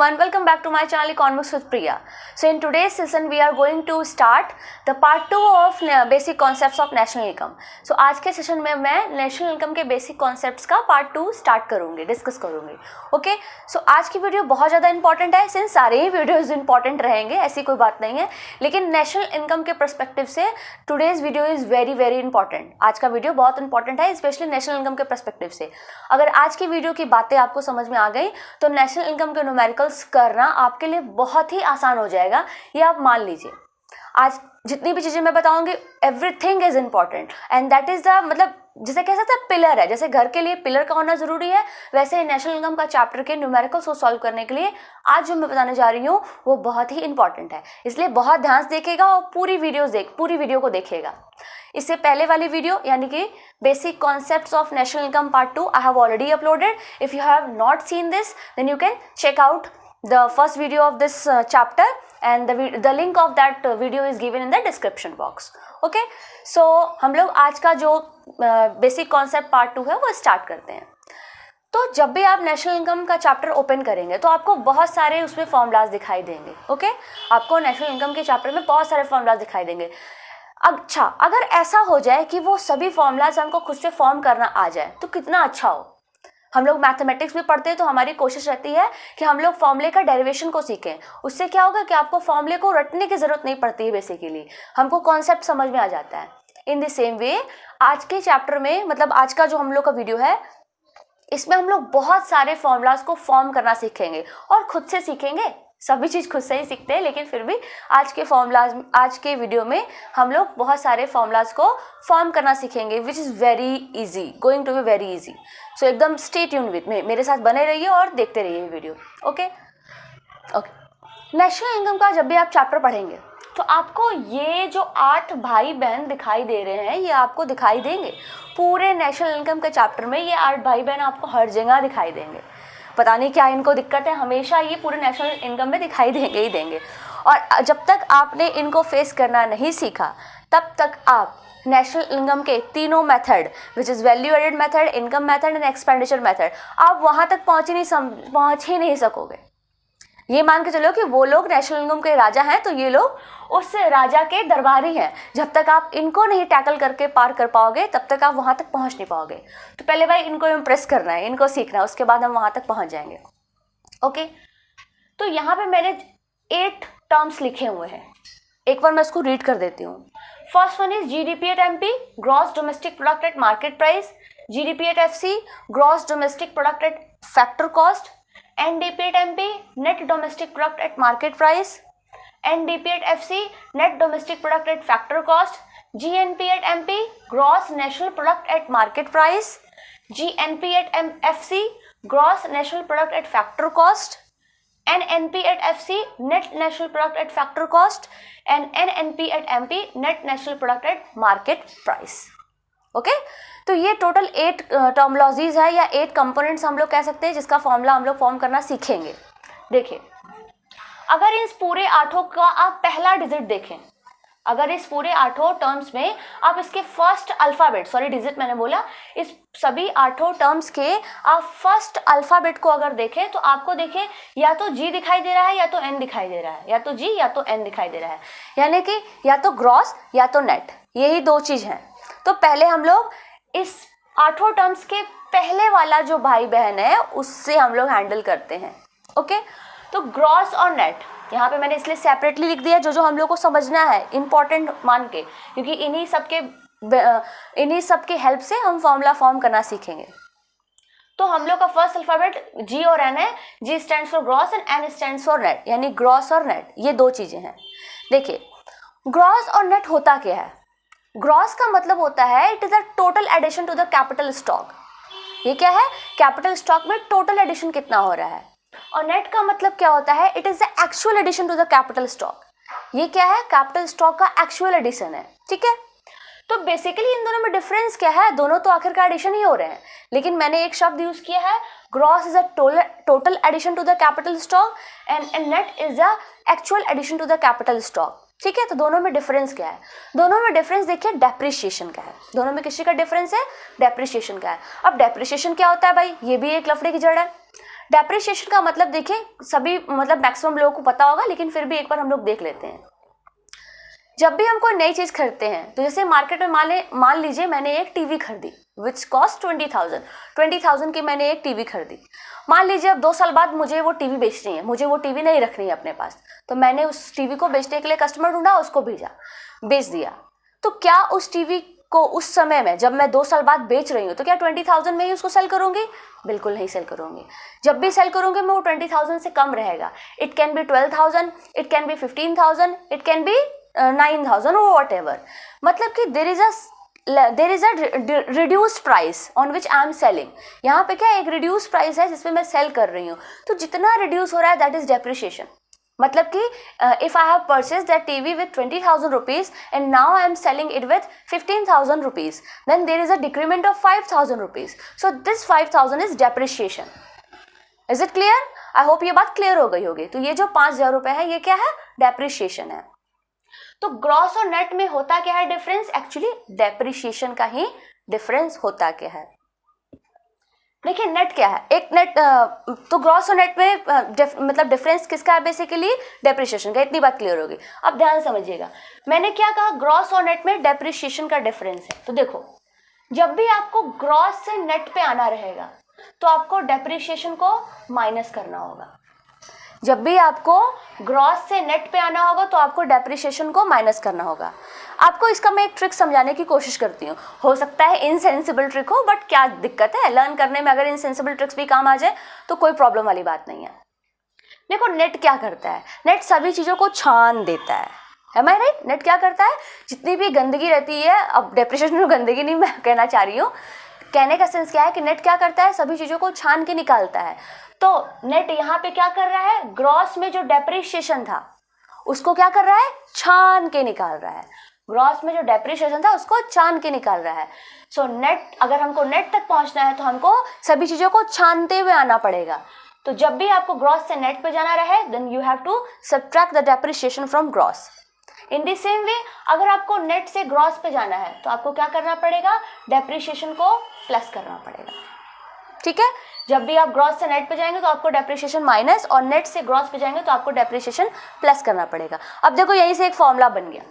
everyone, welcome back to my channel Economics with Priya. So in today's session we are going to start the part 2 of basic concepts of national income. So आज के session में मैं national income के basic concepts का part 2 start करूँगी, discuss करूँगी. Okay, सो आज की वीडियो बहुत ज़्यादा इंपॉर्टेंट है. सिंस सारे ही वीडियोज़ इंपॉर्टेंट रहेंगे, ऐसी कोई बात नहीं है, लेकिन नेशनल इनकम के परस्पेक्टिव से today's video is very very important. आज का वीडियो बहुत इंपॉर्टेंट है, स्पेशली नेशनल इनकम के परस्पेक्टिव से. अगर आज की वीडियो की बातें आपको समझ में आ गई तो नेशनल इनकम के न्यूमेरिकल्स करना आपके लिए बहुत ही आसान हो जाएगा, ये आप मान लीजिए. आज जितनी भी चीज़ें मैं बताऊंगी, everything is important and that is the, मतलब जिसे कह सकते हैं पिलर है. जैसे घर के लिए पिलर का होना जरूरी है, वैसे ही नेशनल इनकम का चैप्टर के न्यूमेरिकल्स को सॉल्व करने के लिए आज जो मैं बताने जा रही हूँ वो बहुत ही इंपॉर्टेंट है. इसलिए बहुत ध्यान से देखिएगा और पूरी वीडियो को देखिएगा. इससे पहले वाली वीडियो यानी कि basic concepts of national income part 2 I have already uploaded. If you have not seen this then you can check out the first video of this chapter and the link of that video is given in the description box. Okay, so हम लोग आज का जो basic concept part 2 है वो start करते हैं. तो जब भी आप नेशनल इनकम का चैप्टर ओपन करेंगे तो आपको बहुत सारे उसमें फॉर्मूलाज दिखाई देंगे. ओके, आपको नेशनल इनकम के चैप्टर में बहुत सारे फॉर्मूलाज दिखाई देंगे. अच्छा, अगर ऐसा हो जाए कि वो सभी फॉर्मूलाज हमको खुद से फॉर्म करना आ जाए तो कितना अच्छा हो. हम लोग मैथमेटिक्स भी पढ़ते हैं तो हमारी कोशिश रहती है कि हम लोग फॉर्मूले का डेरिवेशन को सीखें. उससे क्या होगा कि आपको फॉर्मूले को रटने की ज़रूरत नहीं पड़ती है, बेसिकली हमको कॉन्सेप्ट समझ में आ जाता है. इन द सेम वे आज के चैप्टर में, मतलब आज का जो हम लोग का वीडियो है, इसमें हम लोग बहुत सारे फॉर्मूलाज को फॉर्म करना सीखेंगे और खुद से सीखेंगे. सभी चीज़ खुद से ही सीखते हैं, लेकिन फिर भी आज के वीडियो में हम लोग बहुत सारे फॉर्मूलाज को फॉर्म करना सीखेंगे, which is very easy, going to be very easy. So एकदम स्टे ट्यून विथ मी, मेरे साथ बने रहिए और देखते रहिए वीडियो. ओके, नेशनल इनकम का जब भी आप चैप्टर पढ़ेंगे तो आपको ये जो 8 भाई बहन दिखाई दे रहे हैं, ये आपको दिखाई देंगे पूरे नेशनल इनकम के चैप्टर में. ये 8 भाई बहन आपको हर जगह दिखाई देंगे. पता नहीं क्या इनको दिक्कत है, हमेशा ये पूरे नेशनल इनकम में दिखाई देंगे ही देंगे. और जब तक आपने इनको फेस करना नहीं सीखा तब तक आप नेशनल इनकम के तीनों method, which is value added method, income method and expenditure method, आप वहाँ तक पहुँच ही नहीं सकोगे. ये मान के चलो कि वो लोग नेशनल इनकम के राजा हैं तो ये लोग उस राजा के दरबारी हैं. जब तक आप इनको नहीं टैकल करके पार कर पाओगे तब तक आप वहाँ तक पहुँच नहीं पाओगे. तो पहले भाई इनको इम्प्रेस करना है, इनको सीखना है, उसके बाद हम वहाँ तक पहुँच जाएंगे. ओके, तो यहाँ पे मैंने 8 टर्म्स लिखे हुए हैं. एक बार मैं इसको रीड कर देती हूँ. First one is GDP at MP, gross domestic product at market price. GDP at FC, gross domestic product at factor cost. NDP at MP, net domestic product at market price. NDP at FC, net domestic product at factor cost. GNP at MP, gross national product at market price. GNP at FC, gross national product at factor cost. NNP at FC, net national product at factor cost. And NNP at MP, net national product at market price. Okay, तो ये total 8 terminologies है या 8 components हम लोग कह सकते हैं जिसका फॉर्मूला हम लोग फॉर्म करना सीखेंगे. देखिए, अगर इस पूरे 8 का आप पहला डिजिट देखें, अगर इस पूरे 8 टर्म्स में आप इसके फर्स्ट अल्फ़ाबेट, सॉरी डिजिट मैंने बोला, इस सभी 8 टर्म्स के आप फर्स्ट अल्फ़ाबेट को अगर देखें तो आपको देखें या तो G दिखाई दे रहा है या तो N दिखाई दे रहा है, या तो G या तो N दिखाई दे रहा है, यानी कि या तो ग्रॉस या तो नेट, यही 2 चीज़ हैं. तो पहले हम लोग इस 8 टर्म्स के पहले वाला जो भाई बहन है उससे हम लोग हैंडल करते हैं. ओके, तो ग्रॉस और नेट यहाँ पे मैंने इसलिए सेपरेटली लिख दिया, जो हम लोग को समझना है इंपॉर्टेंट मान के, क्योंकि इन्हीं सब के हेल्प से हम फॉर्मूला फॉर्म करना सीखेंगे. तो हम लोग का फर्स्ट अल्फाबेट G और N है. G stands for gross and N stands for net, यानी ग्रॉस और नेट ये 2 चीज़ें हैं. देखिए, ग्रॉस और नेट होता क्या है. ग्रॉस का मतलब होता है it is a total addition to the capital stock. ये क्या है, कैपिटल स्टॉक में टोटल एडिशन कितना हो रहा है. और नेट का मतलब क्या होता है, it is the actual addition to the capital stock. ये क्या है, कैपिटल स्टॉक का एक्चुअल एडिशन है. ठीक है, तो बेसिकली इन दोनों में डिफरेंस क्या है, दोनों तो आखिरकार एडिशन ही हो रहे हैं, लेकिन मैंने एक शब्द यूज किया है, gross is a total addition to the capital stock and net is the actual addition to the capital stock. ठीक है, तो दोनों में डिफरेंस क्या है. दोनों में डिफरेंस देखिए डेप्रिसिएशन का है. दोनों में किसी का डिफरेंस है, डेप्रिसिएशन का है. अब डेप्रिसिएशन क्या होता है भाई, ये भी एक लफड़े की जड़ है. डेप्रिसिएशन का मतलब देखिए सभी मतलब मैक्सिमम लोगों को पता होगा, लेकिन फिर भी एक बार हम लोग देख लेते हैं। जब भी हम कोई नई चीज़ खरीदते हैं तो जैसे मार्केट में मान लीजिए मैंने एक टीवी खरीदी विच कॉस्ट 20,000 की मैंने एक टीवी खरीदी। मान लीजिए अब 2 साल बाद मुझे वो टीवी बेचनी है, मुझे वो टीवी नहीं रखनी है अपने पास, तो मैंने उस टीवी को बेचने के लिए कस्टमर ढूंढा, उसको भेजा, बेच दिया। तो क्या उस टीवी को उस समय में जब मैं 2 साल बाद बेच रही हूँ तो क्या 20,000 में ही उसको सेल करूँगी? बिल्कुल नहीं सेल करूँगी। जब भी सेल करूँगी मैं वो 20,000 से कम रहेगा। It can be 12,000, it can be 15,000, it can be 9,000 or whatever। मतलब कि there is a reduced price on which I am selling। यहाँ पे क्या एक reduced price है जिसमें मैं सेल कर रही हूँ, तो जितना reduce हो रहा है that is depreciation। मतलब कि if I have purchased that TV with 20,000 rupees and now I am selling it with 15,000 rupees, then there is a decrement of 5,000 rupees। So this 5,000 is depreciation। Is it clear? I hope ये बात clear हो गई होगी। तो ये जो 5,000 रुपए है ये क्या है? depreciation है। तो ग्रॉस और नेट में होता क्या है डिफरेंस? एक्चुअली डेप्रिसिएशन का ही डिफरेंस होता क्या है। देखिए नेट क्या है, एक नेट तो ग्रॉस और नेट में मतलब डिफरेंस किसका है? बेसिकली डेप्रिसिएशन का। इतनी बात क्लियर होगी। अब ध्यान समझिएगा, मैंने क्या कहा, ग्रॉस और नेट में डेप्रिसिएशन का डिफरेंस है। तो देखो जब भी आपको ग्रॉस से नेट पे आना रहेगा तो आपको डेप्रिसिएशन को माइनस करना होगा। जब भी आपको ग्रॉस से नेट पे आना होगा तो आपको डेप्रिसिएशन को माइनस करना होगा। आपको इसका मैं एक ट्रिक समझाने की कोशिश करती हूँ। हो सकता है इनसेंसिबल ट्रिक हो, बट क्या दिक्कत है, लर्न करने में अगर इनसेंसिबल ट्रिक्स भी काम आ जाए तो कोई प्रॉब्लम वाली बात नहीं है। देखो नेट क्या करता है, नेट सभी चीज़ों को छान देता है। Am I right? नेट क्या करता है, जितनी भी गंदगी रहती है, अब डेप्रिसिएशन में गंदगी नहीं मैं कहना चाह रही हूँ, कहने का सेंस क्या है कि नेट क्या करता है, सभी चीज़ों को छान के निकालता है। तो नेट यहाँ पे क्या कर रहा है, ग्रॉस में जो डेप्रिसिएशन था उसको क्या कर रहा है, छान के निकाल रहा है। ग्रॉस में जो डेप्रिसिएशन था उसको छान के निकाल रहा है। सो नेट, अगर हमको नेट तक पहुंचना है तो हमको सभी चीज़ों को छानते हुए आना पड़ेगा। तो जब भी आपको ग्रॉस से नेट पे जाना रहे then you have to subtract the depreciation from gross. In the same way अगर आपको नेट से ग्रॉस पे जाना है तो आपको क्या करना पड़ेगा, डेप्रिसिएशन को प्लस करना पड़ेगा। ठीक है, जब भी आप ग्रॉस से नेट पे जाएंगे तो आपको डेप्रिसिएशन माइनस, और नेट से ग्रॉस पे जाएंगे तो आपको डेप्रिसिएशन प्लस करना पड़ेगा। अब देखो यहीं से एक फॉर्मूला बन गया।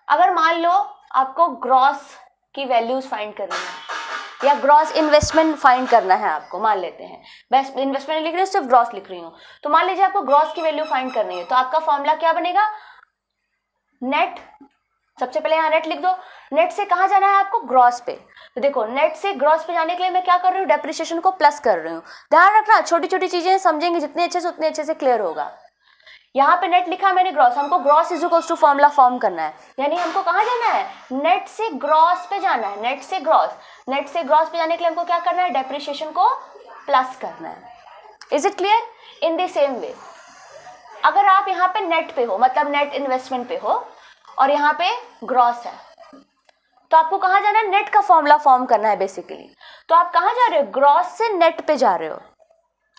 अगर मान लो आपको ग्रॉस की वैल्यूज फाइंड करनी है या ग्रॉस इन्वेस्टमेंट फाइंड करना है आपको, मान लेते हैं बेस्ट इन्वेस्टमेंट लिख रही हूँ, सिर्फ ग्रॉस लिख रही हूँ, तो मान लीजिए आपको ग्रॉस की वैल्यू फाइंड करनी है, तो आपका फॉर्मूला क्या बनेगा, नेट, सबसे पहले यहाँ नेट लिख दो। नेट से कहाँ जाना है आपको, ग्रॉस पे। तो देखो नेट से ग्रॉस पे जाने के लिए मैं क्या कर रही हूँ, डेप्रिसिएशन को प्लस कर रही हूँ। ध्यान रखना, छोटी छोटी चीजें समझेंगे जितने अच्छे से उतने अच्छे से क्लियर होगा। यहाँ पे नेट लिखा मैंने ग्रॉस, हमको gross is equals to formula form करना है, यानी हमको कहाँ जाना है, नेट से ग्रॉस पे जाना है। नेट से ग्रॉस, नेट से ग्रॉस पे जाने के लिए हमको क्या करना है, डेप्रिसिएशन को प्लस करना है। Is it clear? In the same way अगर आप यहाँ पे नेट पे हो, मतलब नेट इन्वेस्टमेंट पे हो, और यहाँ पे ग्रॉस है, तो आपको कहाँ जाना है, नेट का फॉर्मूला फॉर्म करना है बेसिकली। तो आप कहाँ जा रहे हो, ग्रॉस से नेट पे जा रहे हो।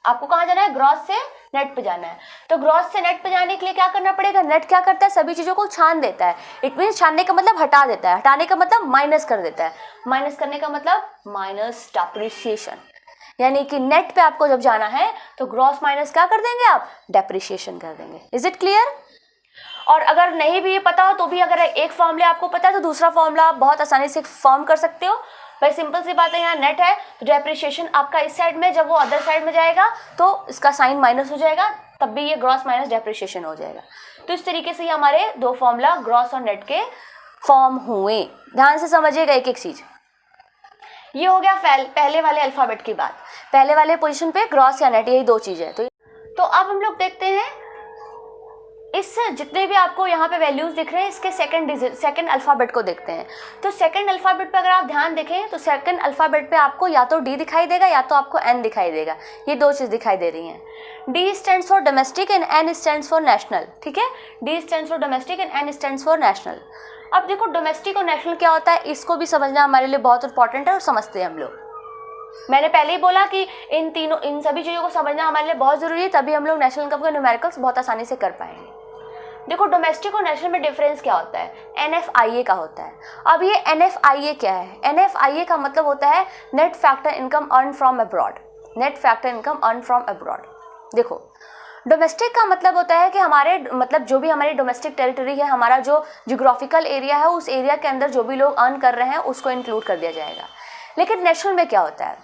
आपको कहाँ जाना है, ग्रॉस से नेट पे जाना है। तो ग्रॉस से नेट पे जाने के लिए क्या करना पड़ेगा, नेट क्या करता है, सभी चीज़ों को छान देता है। इट मीन्स छानने का मतलब हटा देता है, हटाने का मतलब माइनस कर देता है, माइनस करने का मतलब माइनस डेप्रिसिएशन। यानी कि नेट पे आपको जब जाना है तो ग्रॉस माइनस क्या कर देंगे आप, डेप्रिसिएशन कर देंगे। Is it clear? और अगर नहीं भी ये पता हो तो भी अगर एक फॉर्मूला आपको पता है तो दूसरा फॉर्मूला आप बहुत आसानी से फॉर्म कर सकते हो। भाई सिंपल सी बात है, यहाँ नेट है तो डेप्रिसिएशन आपका इस साइड में, जब वो अदर साइड में जाएगा तो इसका साइन माइनस हो जाएगा, तब भी ये ग्रॉस माइनस डेप्रिसिएशन हो जाएगा। तो इस तरीके से ही हमारे दो फॉर्मूला ग्रॉस और नेट के फॉर्म हुए। ध्यान से समझिएगा एक एक चीज। ये हो गया पहले वाले अल्फाबेट की बात, पहले वाले पोजीशन पे ग्रॉस या नेट, यही दो चीजें हैं। तो अब हम लोग देखते हैं इस जितने भी आपको यहाँ पे वैल्यूज दिख रहे हैं इसके सेकंड अल्फाबेट को देखते हैं। तो सेकंड अल्फाबेट पे अगर आप ध्यान देखें तो सेकंड अल्फाबेट पे आपको या तो डी दिखाई देगा या तो आपको एन दिखाई देगा। ये दो चीज़ दिखाई दे रही हैं। D stands for domestic and N stands for national. ठीक है, D stands for domestic and N stands for national. अब देखो डोमेस्टिक और नेशनल क्या होता है, इसको भी समझना हमारे लिए बहुत इंपॉर्टेंट है और समझते हैं हम लोग। मैंने पहले ही बोला कि इन सभी चीज़ों को समझना हमारे लिए बहुत ज़रूरी है, तभी हम लोग नेशनल इनकम के न्यूमेरिकल्स बहुत आसानी से कर पाएंगे। देखो डोमेस्टिक और नेशनल में डिफरेंस क्या होता है, NFIA का होता है। अब ये NFIA क्या है, NFIA का मतलब होता है net factor income earn from abroad. Net factor income earn from abroad. देखो, डोमेस्टिक का मतलब होता है कि हमारे मतलब जो भी हमारी डोमेस्टिक टेरिटरी है, हमारा जो जियोग्राफिकल एरिया है, उस एरिया के अंदर जो भी लोग अर्न कर रहे हैं उसको इंक्लूड कर दिया जाएगा। लेकिन नेशनल में क्या होता है,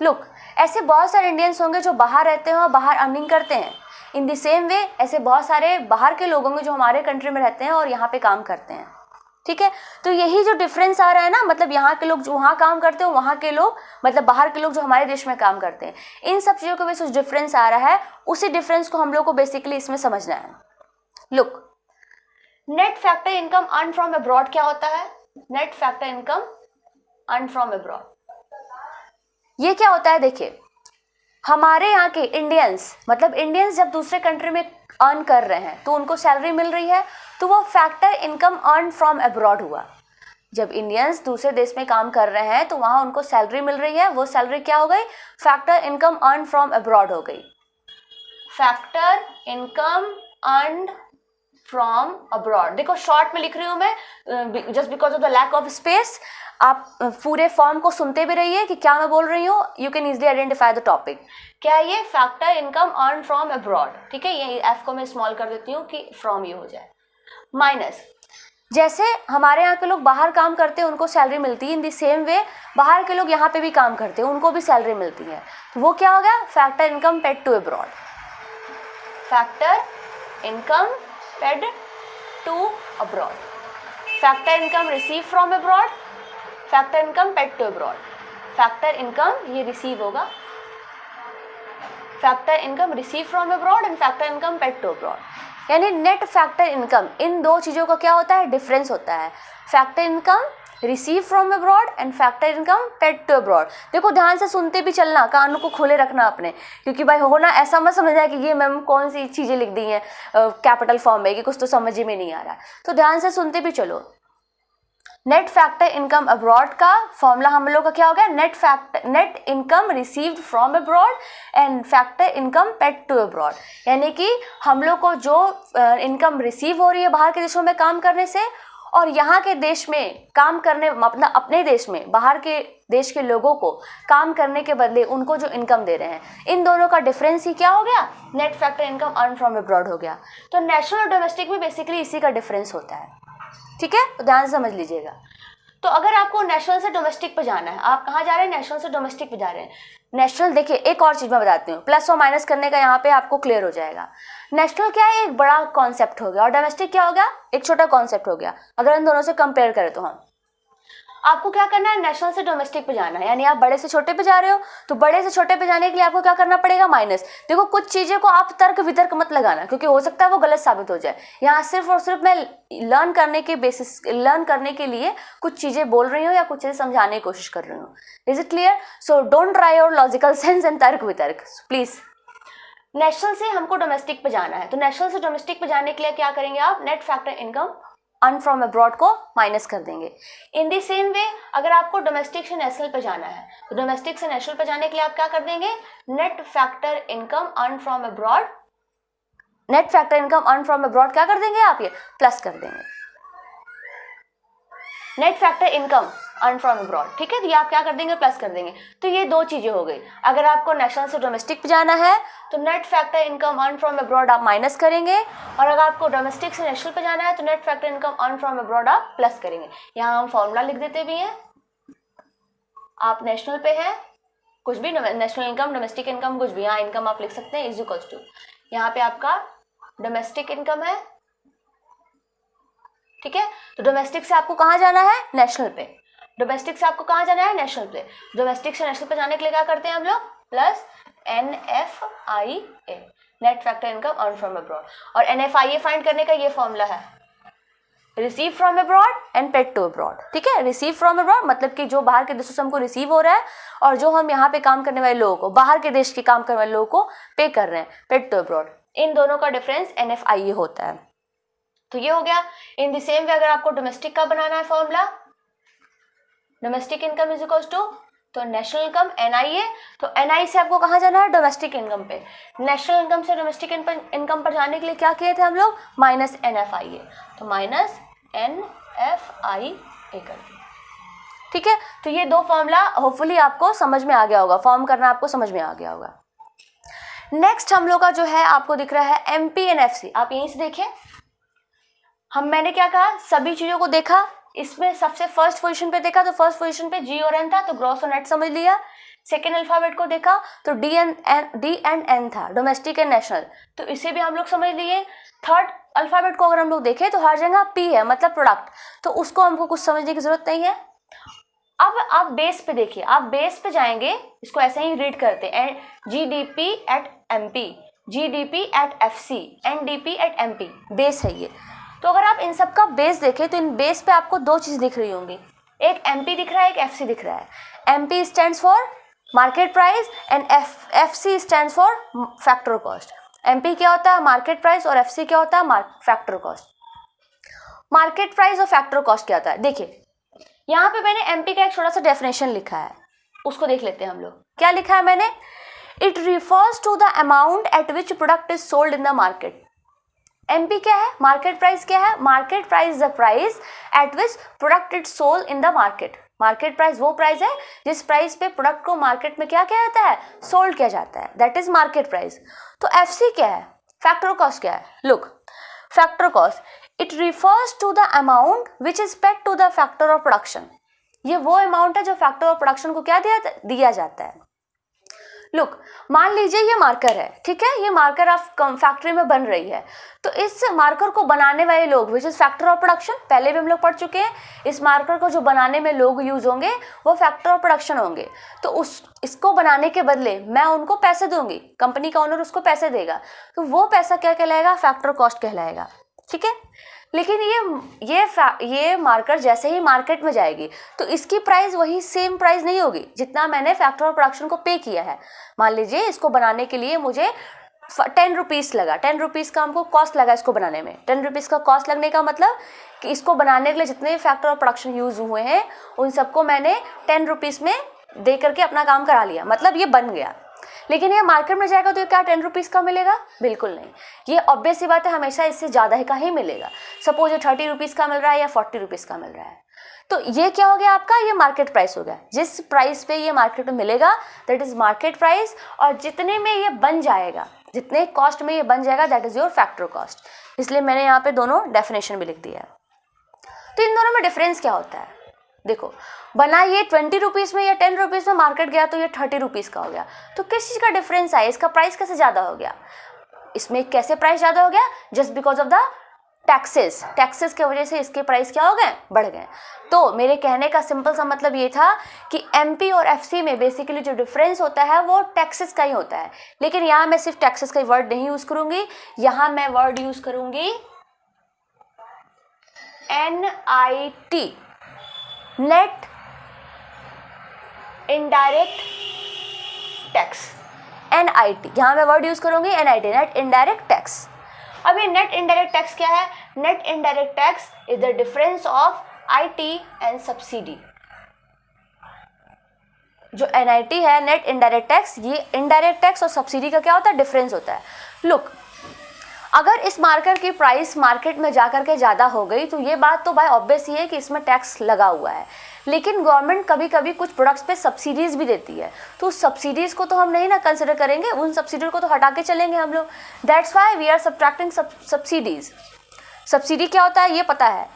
लुक, ऐसे बहुत सारे इंडियंस होंगे जो बाहर रहते हैं और बाहर अर्निंग करते हैं। इन द सेम वे ऐसे बहुत सारे बाहर के लोग होंगे जो हमारे कंट्री में रहते हैं और यहाँ पे काम करते हैं। ठीक है, तो यही जो डिफरेंस आ रहा है ना, मतलब यहाँ के लोग जो वहाँ काम करते हैं, वहाँ के लोग मतलब बाहर के लोग जो हमारे देश में काम करते हैं, इन सब चीज़ों के वजह से डिफरेंस आ रहा है। उसी डिफरेंस को हम लोग को बेसिकली इसमें समझना है। Look, net factor income earn from abroad क्या होता है? Net factor income earn from abroad ये क्या होता है? देखिए, हमारे यहाँ के इंडियंस मतलब इंडियंस जब दूसरे कंट्री में अर्न कर रहे हैं तो उनको सैलरी मिल रही है, तो वो factor income earn from abroad हुआ। जब इंडियंस दूसरे देश में काम कर रहे हैं तो वहाँ उनको सैलरी मिल रही है, वो सैलरी क्या हो गई? Factor income earn from abroad हो गई। Factor income earn from abroad, देखो शॉर्ट में लिख रही हूँ मैं just because of the lack of space. आप पूरे फॉर्म को सुनते भी रहिए कि क्या मैं बोल रही हूँ, you can easily identify the topic. क्या ये factor income earn from abroad, ठीक है, ये एफ को मैं स्मॉल कर देती हूँ कि फ्रॉम ये हो जाए। माइनस, जैसे हमारे यहाँ के लोग बाहर काम करते हैं उनको सैलरी मिलती है, इन द सेम वे बाहर के लोग यहाँ पे भी काम करते हैं उनको भी सैलरी मिलती है, तो वो क्या हो गया? Factor income paid to abroad. Factor income paid to abroad, factor income receive from abroad, factor income paid to abroad. Factor income ये रिसीव होगा, factor income receive from abroad and factor income paid to abroad. यानी net factor income, इन दो चीज़ों का क्या होता है? डिफरेंस होता है। Factor income receive from abroad and factor income paid to abroad. देखो ध्यान से सुनते भी चलना, कानों को खुले रखना अपने, क्योंकि भाई होना ऐसा मत समझना कि ये मैम कौन सी चीज़ें लिख दी हैं कैपिटल फॉर्म में कि कुछ तो समझ ही में नहीं आ रहा है। तो ध्यान से सुनते भी चलो। नेट फैक्टर इनकम अब्रॉड का फॉर्मूला हम लोग का क्या हो गया? Net income received from abroad and factor income paid to abroad. यानी कि हम लोग को जो इनकम रिसीव हो रही है बाहर के देशों में काम करने से, और यहाँ के देश में काम करने मतलब अपने देश में बाहर के देश के लोगों को काम करने के बदले उनको जो इनकम दे रहे हैं, इन दोनों का डिफरेंस ही क्या हो गया? Net factor income earn from abroad हो गया। तो नेशनल और डोमेस्टिक में बेसिकली इसी का डिफरेंस होता है। ठीक है, तो ध्यान से समझ लीजिएगा। तो अगर आपको नेशनल से डोमेस्टिक पे जाना है, आप कहाँ जा रहे हैं? नेशनल से डोमेस्टिक पे जा रहे हैं। नेशनल, देखिए एक और चीज़ मैं बताती हूँ, प्लस और माइनस करने का यहाँ पे आपको क्लियर हो जाएगा। नेशनल क्या है? एक बड़ा कॉन्सेप्ट हो गया, और डोमेस्टिक क्या हो गया? एक छोटा कॉन्सेप्ट हो गया। अगर इन दोनों से कंपेयर करें तो हम आपको क्या करना है? नेशनल से डोमेस्टिक पे जाना है, यानी आप बड़े से छोटे पे जा रहे हो, तो बड़े से छोटे पे जाने के लिए आपको क्या करना पड़ेगा? माइनस। देखो कुछ चीज़ें को आप तर्क वितर्क मत लगाना, क्योंकि हो सकता है वो गलत साबित हो जाए। यहाँ सिर्फ और सिर्फ मैं लर्न करने के लिए कुछ चीज़ें बोल रही हूँ या कुछ चीज़ें समझाने की कोशिश कर रही हूँ। Is it clear? So don't try your logical sense and तर्क वितर्क प्लीज। नेशनल से हमको डोमेस्टिक पे जाना है, तो नेशनल से डोमेस्टिक पे जाने के लिए क्या करेंगे आप? Net factor income earn from abroad को माइनस कर देंगे। इन द सेम वे अगर आपको डोमेस्टिक से नेशनल पे जाना है, तो डोमेस्टिक से नेशनल पे जाने के लिए आप क्या कर देंगे? Net factor income earn from abroad, net factor income earn from abroad क्या कर देंगे आप? ये प्लस कर देंगे net factor income earn from abroad. ठीक है, तो ये आप क्या कर देंगे? प्लस कर देंगे। तो ये दो चीजें हो गई। अगर आपको नेशनल से डोमेस्टिक पे जाना है तो net factor income earn from abroad आप माइनस करेंगे, और अगर आपको डोमेस्टिक से नेशनल पे जाना है तो net factor income earn from abroad आप प्लस करेंगे। यहाँ हम फॉर्मूला लिख देते भी हैं। आप नेशनल पे हैं, कुछ भी नेशनल इनकम, डोमेस्टिक इनकम, कुछ भी, यहाँ इनकम आप लिख सकते हैं इज इक्वल्स टू, यहाँ पे आपका डोमेस्टिक इनकम है। ठीक है, तो डोमेस्टिक से आपको कहाँ जाना है? नेशनल पे। डोमेस्टिक से आपको कहाँ जाना है? नेशनल पे। डोमेस्टिक से नेशनल पे जाने के लिए क्या करते हैं हम लोग? Plus NFIA, net factor income earn from abroad. और NFIA फाइंड करने का ये फॉर्मूला है, receive from abroad and paid to abroad. ठीक है, रिसीव फ्रॉम अब्रॉड मतलब कि जो बाहर के देशों से हमको रिसीव हो रहा है, और जो हम यहाँ पे काम करने वाले लोगों को, बाहर के देश के काम करने वाले लोगों को पे कर रहे हैं, पेड टू अब्रॉड। इन दोनों का डिफरेंस NFIA होता है। तो ये हो गया। इन द सेम वे अगर आपको डोमेस्टिक का बनाना है formula, domestic income is equals to, तो नेशनल इनकम NIA, तो NI से आपको कहाँ जाना है? डोमेस्टिक इनकम पे। नेशनल इनकम से डोमेस्टिक इनकम पर जाने के लिए क्या किए थे हम लोग? माइनस NFIA, तो माइनस NFIA कर दिया। ठीक है, तो ये दो फॉर्मूला होपफुली आपको समझ में आ गया होगा, फॉर्म करना आपको समझ में आ गया होगा। नेक्स्ट हम लोग का जो है आपको दिख रहा है एमपी एंड एफसी। आप यहीं से देखें, मैंने क्या कहा, सभी चीजों को देखा, इसमें सबसे फर्स्ट पोजीशन पे देखा तो फर्स्ट पोजीशन पे जी और एन था, तो ग्रॉस और नेट समझ लिया। सेकेंड अल्फाबेट को देखा तो डी एंड एन था, डोमेस्टिक एंड नेशनल, तो इसे भी हम लोग समझ लिए। थर्ड अल्फाबेट को अगर हम लोग देखें तो हर जगह पी है, मतलब प्रोडक्ट, तो उसको हमको कुछ समझने की जरूरत नहीं है। अब आप बेस पे देखिए, आप बेस पे जाएंगे, इसको ऐसे ही रीड करते हैं, GDP at MP, GDP at FC, NDP at MP, base है ये। तो अगर आप इन सब का बेस देखें तो इन बेस पे आपको दो चीज दिख रही होंगी, एक एमपी दिख रहा है, एक एफसी दिख रहा है। MP stands for market price and FC stands for factor cost. MP क्या होता है, मार्केट प्राइस, और एफसी क्या होता है, फैक्टर कॉस्ट। मार्केट प्राइस और फैक्टर कॉस्ट क्या होता है, देखिए यहाँ पे मैंने एमपी का एक छोटा सा डेफिनेशन लिखा है, उसको देख लेते हैं हम लोग। क्या लिखा है मैंने, it refers to the amount at which product is sold in the market. MP क्या है, मार्केट प्राइस क्या है, market price the price at which product is sold in the market. Market price वो प्राइस है जिस price पे product को market में क्या किया जाता है, सोल्ड किया जाता है, दैट इज मार्केट प्राइस। तो एफसी क्या है, फैक्टर कॉस्ट क्या है, look factor cost, it refers to the amount which is paid to the factor of production. ये वो अमाउंट है जो फैक्टर ऑफ प्रोडक्शन को क्या दिया जाता है। लुक, मान लीजिए ये मार्कर है, ठीक है, ये मार्कर आप फैक्ट्री में बन रही है, तो इस मार्कर को बनाने वाले लोग which is factor of production, पहले भी हम लोग पढ़ चुके हैं, इस मार्कर को जो बनाने में लोग यूज होंगे वो फैक्टर ऑफ प्रोडक्शन होंगे। तो इसको बनाने के बदले मैं उनको पैसे दूंगी, कंपनी का ओनर उसको पैसे देगा, तो वो पैसा क्या कहलाएगा, फैक्टर कॉस्ट कहलाएगा, ठीक है। लेकिन ये मार्कर जैसे ही मार्केट में जाएगी तो इसकी प्राइस वही सेम प्राइस नहीं होगी जितना मैंने फैक्टर ऑफ प्रोडक्शन को पे किया है। मान लीजिए इसको बनाने के लिए मुझे 10 रुपीज़ लगा, 10 रुपीज़ का हमको कॉस्ट लगा इसको बनाने में। 10 रुपीज़ का कॉस्ट लगने का मतलब कि इसको बनाने के लिए जितने फैक्टर ऑफ प्रोडक्शन यूज हुए हैं उन सबको मैंने 10 रुपीज़ में दे करके अपना काम करा लिया, मतलब ये बन गया। लेकिन ये मार्केट में जाएगा तो ये क्या 10 रुपीज़ का मिलेगा, बिल्कुल नहीं। ये ऑब्वियस सी बात है, हमेशा इससे ज़्यादा का ही मिलेगा। सपोज ये 30 रुपीज़ का मिल रहा है या 40 रुपीज़ का मिल रहा है, तो ये क्या हो गया आपका, ये मार्केट प्राइस हो गया। जिस प्राइस पे ये मार्केट में मिलेगा दैट इज मार्केट प्राइस, और जितने में ये बन जाएगा, जितने कॉस्ट में ये बन जाएगा that is your factor cost. इसलिए मैंने यहाँ पे दोनों डेफिनेशन भी लिख दिया है। तो इन दोनों में डिफरेंस क्या होता है, देखो बना ये 20 रुपीज़ में या 10 रुपीज़ में, मार्केट गया तो ये 30 रुपीज़ का हो गया। तो किस चीज़ का डिफरेंस आया, इसका प्राइस कैसे ज़्यादा हो गया, इसमें कैसे प्राइस ज़्यादा हो गया, just because of the taxes की वजह से इसके प्राइस क्या हो गए, बढ़ गए। तो मेरे कहने का सिंपल सा मतलब ये था कि एमपी और एफसी में बेसिकली जो डिफरेंस होता है वो टैक्सेस का ही होता है। लेकिन यहाँ मैं सिर्फ टैक्सेस का वर्ड नहीं यूज़ करूँगी, यहाँ मैं वर्ड यूज़ करूँगी NIT, net indirect tax, NIT, यहाँ मैं वर्ड यूज करूंगी NIT, नेट इनडायरेक्ट टैक्स। अब ये नेट इनडायरेक्ट टैक्स क्या है, net indirect tax is the difference of IT and subsidy. जो NIT है, नेट इनडायरेक्ट टैक्स, ये इनडायरेक्ट टैक्स और सब्सिडी का क्या होता है, डिफरेंस होता है। लुक, अगर इस मार्कर की प्राइस मार्केट में जाकर के ज़्यादा हो गई तो ये बात तो भाई ऑब्वियस ही है कि इसमें टैक्स लगा हुआ है। लेकिन गवर्नमेंट कभी कभी कुछ प्रोडक्ट्स पे सब्सिडीज़ भी देती है, तो उस सब्सिडीज़ को तो हम नहीं ना कंसिडर करेंगे, उन सब्सिडी को तो हटा के चलेंगे हम लोग। That's why we are subtracting subsidies. Subsidy क्या होता है ये पता है,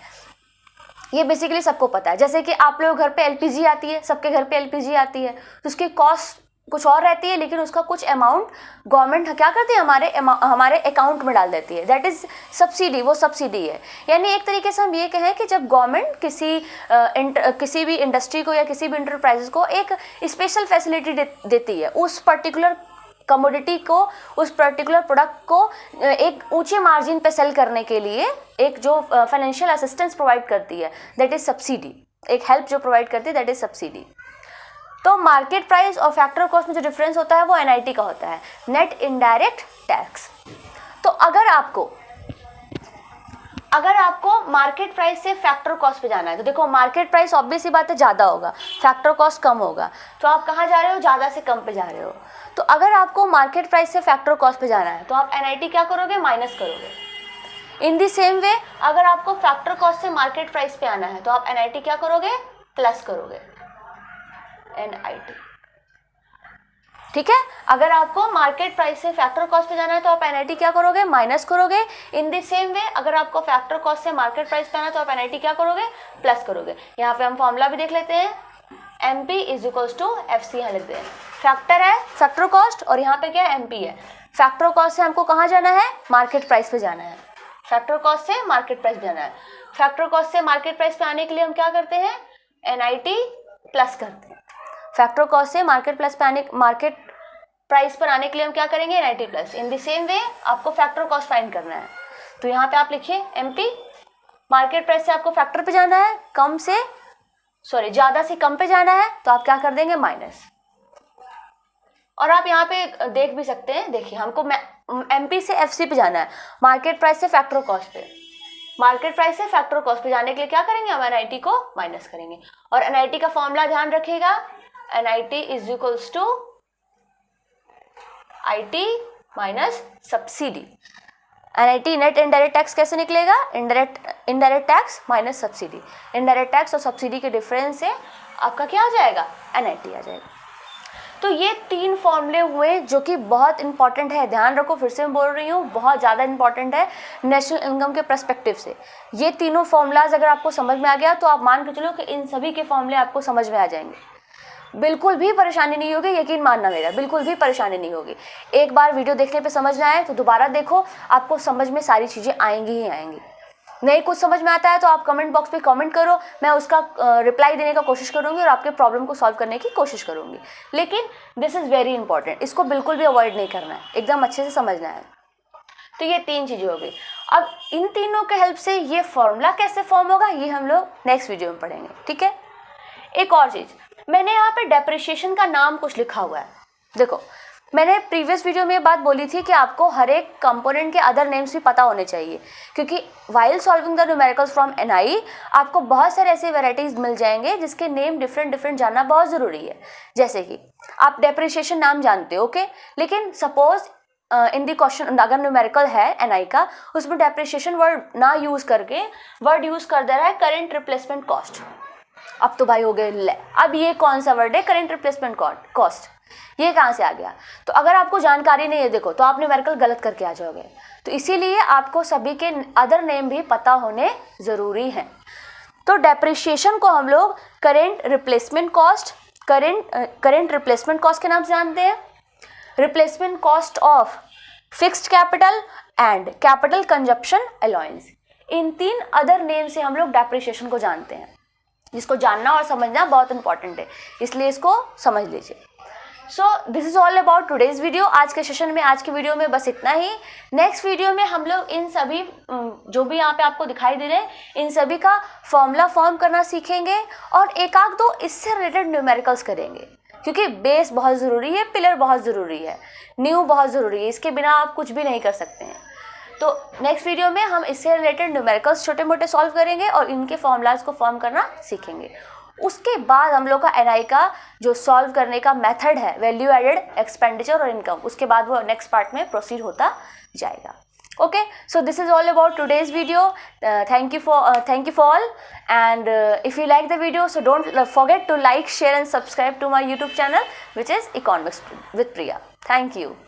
ये बेसिकली सबको पता है। जैसे कि आप लोग घर पे LPG आती है, सबके घर पे LPG आती है, तो उसकी कॉस्ट कुछ और रहती है, लेकिन उसका कुछ अमाउंट गवर्नमेंट क्या करती है, हमारे अकाउंट में डाल देती है, दैट इज़ सब्सिडी, वो सब्सिडी है। यानी एक तरीके से हम ये कहें कि जब गवर्नमेंट किसी भी इंडस्ट्री को या किसी भी इंटरप्राइजेस को एक स्पेशल फैसिलिटी देती है, उस पर्टिकुलर कमोडिटी को, उस पर्टिकुलर प्रोडक्ट को एक ऊंचे मार्जिन पे सेल करने के लिए एक जो फाइनेंशियल असिस्टेंस प्रोवाइड करती है दैट इज़ सब्सिडी, एक हेल्प जो प्रोवाइड करती है दैट इज़ सब्सिडी। तो मार्केट प्राइस और फैक्टर कॉस्ट में जो डिफरेंस होता है वो NIT का होता है, नेट इनडायरेक्ट टैक्स। तो अगर आपको मार्केट प्राइस से फैक्टर कॉस्ट पे जाना है, तो देखो मार्केट प्राइस ऑब्वियस सी बात है ज़्यादा होगा, फैक्टर कॉस्ट कम होगा, तो आप कहाँ जा रहे हो, ज़्यादा से कम पे जा रहे हो। तो अगर आपको मार्केट प्राइस से फैक्टर कॉस्ट पे जाना है तो आप NIT क्या करोगे, माइनस करोगे। इन दी सेम वे अगर आपको फैक्टर कॉस्ट से मार्केट प्राइस पे आना है तो आप NIT क्या करोगे, प्लस करोगे। NIT। ठीक है, अगर आपको मार्केट प्राइस से फैक्टर कॉस्ट पे जाना है तो आप NIT क्या करोगे, माइनस करोगे। इन द सेम वे अगर आपको फैक्टर कॉस्ट से मार्केट प्राइस पे आना है तो आप NIT क्या करोगे, प्लस करोगे। यहाँ पे हम फॉर्मूला भी देख लेते हैं, MP is equals to FC यहाँ लिख दें। फैक्टर है फैक्टर कॉस्ट और यहाँ पे क्या है, MP है। फैक्टर कॉस्ट से हमको कहाँ जाना है, मार्केट प्राइस पे जाना है। फैक्टर कॉस्ट से मार्केट प्राइस पे जाना है। फैक्टर कॉस्ट से मार्केट प्राइस पे आने के लिए हम क्या करते हैं, NIT प्लस करते हैं। फैक्टर कॉस्ट से मार्केट प्राइस पर आने के लिए हम क्या करेंगे, NIT plus. In the same वे आपको फैक्टर कॉस्ट फाइंड करना है तो यहाँ पे आप लिखिए MP। मार्केट प्राइस से आपको फैक्टर पे जाना है, ज़्यादा से कम पे जाना है तो आप क्या कर देंगे, माइनस। और आप यहाँ पे देख भी सकते हैं, देखिए हमको MP से FC पे जाना है, मार्केट प्राइस से फैक्टर कॉस्ट पे। मार्केट प्राइस से फैक्टर कॉस्ट पे जाने के लिए क्या करेंगे, हम NIT को माइनस करेंगे। और NIT का फॉर्मूला ध्यान रखिएगा, NIT is equals to IT minus subsidy. NIT net indirect tax कैसे निकलेगा, indirect tax minus subsidy. Indirect tax और सब्सिडी के डिफरेंस से आपका क्या आ जाएगा, NIT आ जाएगा। तो ये 3 फॉर्मूले हुए जो कि बहुत इंपॉर्टेंट है, ध्यान रखो, फिर से मैं बोल रही हूँ, बहुत ज़्यादा इंपॉर्टेंट है नेशनल इनकम के पर्सपेक्टिव से। ये तीनों फॉर्मूलाज अगर आपको समझ में आ गया तो आप मान के चलो कि इन सभी के फॉर्मूले आपको समझ में आ जाएंगे। बिल्कुल भी परेशानी नहीं होगी, यकीन मानना मेरा, बिल्कुल भी परेशानी नहीं होगी। एक बार वीडियो देखने पे समझ में आए तो दोबारा देखो, आपको समझ में सारी चीज़ें आएंगी ही आएंगी। नहीं कुछ समझ में आता है तो आप कमेंट बॉक्स पे कमेंट करो, मैं उसका रिप्लाई देने का कोशिश करूँगी और आपके प्रॉब्लम को सॉल्व करने की कोशिश करूँगी। लेकिन दिस इज़ वेरी इंपॉर्टेंट, इसको बिल्कुल भी अवॉइड नहीं करना है, एकदम अच्छे से समझना है। तो ये 3 चीज़ें हो गई। अब इन तीनों के हेल्प से ये फॉर्मूला कैसे फॉर्म होगा ये हम लोग नेक्स्ट वीडियो में पढ़ेंगे। ठीक है, एक और चीज़, मैंने यहाँ पे डेप्रिसिएशन का नाम कुछ लिखा हुआ है। देखो मैंने प्रीवियस वीडियो में बात बोली थी कि आपको हर एक कंपोनेंट के अदर नेम्स भी पता होने चाहिए, क्योंकि while solving the numericals from NI आपको बहुत सारे ऐसे वेराइटीज़ मिल जाएंगे जिसके नेम डिफरेंट जानना बहुत ज़रूरी है। जैसे कि आप डेप्रिसिएशन नाम जानते हो, ओके, लेकिन सपोज इन दी क्वेश्चन अगर न्यूमेरिकल है NI का, उसमें डेप्रिसिएशन वर्ड ना यूज़ करके वर्ड यूज़ कर दे रहा है करेंट रिप्लेसमेंट कॉस्ट। अब तो भाई हो गए ले, अब ये कौन सा वर्ड है, करेंट रिप्लेसमेंट कॉस्ट, ये कहाँ से आ गया। तो अगर आपको जानकारी नहीं है देखो तो आप न्यूमेरिकल गलत करके आ जाओगे। तो इसीलिए आपको सभी के अदर नेम भी पता होने ज़रूरी हैं। तो डेप्रिसिएशन को हम लोग करेंट रिप्लेसमेंट कॉस्ट के नाम से जानते हैं। Replacement cost of fixed capital and capital consumption allowance, in 3 other name से हम लोग डेप्रिसिएशन को जानते हैं, जिसको जानना और समझना बहुत इंपॉर्टेंट है, इसलिए इसको समझ लीजिए। So this is all about today's video. आज के सेशन में, आज की वीडियो में बस इतना ही। नेक्स्ट वीडियो में हम लोग इन सभी जो भी यहाँ पे आपको दिखाई दे रहे हैं इन सभी का फॉर्मूला फॉर्म करना सीखेंगे और एक आध दो इससे रिलेटेड न्यूमेरिकल्स करेंगे, क्योंकि बेस बहुत ज़रूरी है, पिलर बहुत ज़रूरी है, न्यू बहुत ज़रूरी है, इसके बिना आप कुछ भी नहीं कर सकते हैं। तो नेक्स्ट वीडियो में हम इससे रिलेटेड न्यूमेरिकल्स छोटे मोटे सॉल्व करेंगे और इनके फॉर्मूलाज को फॉर्म करना सीखेंगे। उसके बाद हम लोग का NI का जो सॉल्व करने का मेथड है, वैल्यू एडेड, एक्सपेंडिचर और इनकम, उसके बाद वो नेक्स्ट पार्ट में प्रोसीड होता जाएगा। Okay, so this is all about today's video. Thank you for all, and if you like the video, so don't forget to like, share and subscribe to my YouTube channel, which is Economics with Priya. Thank you.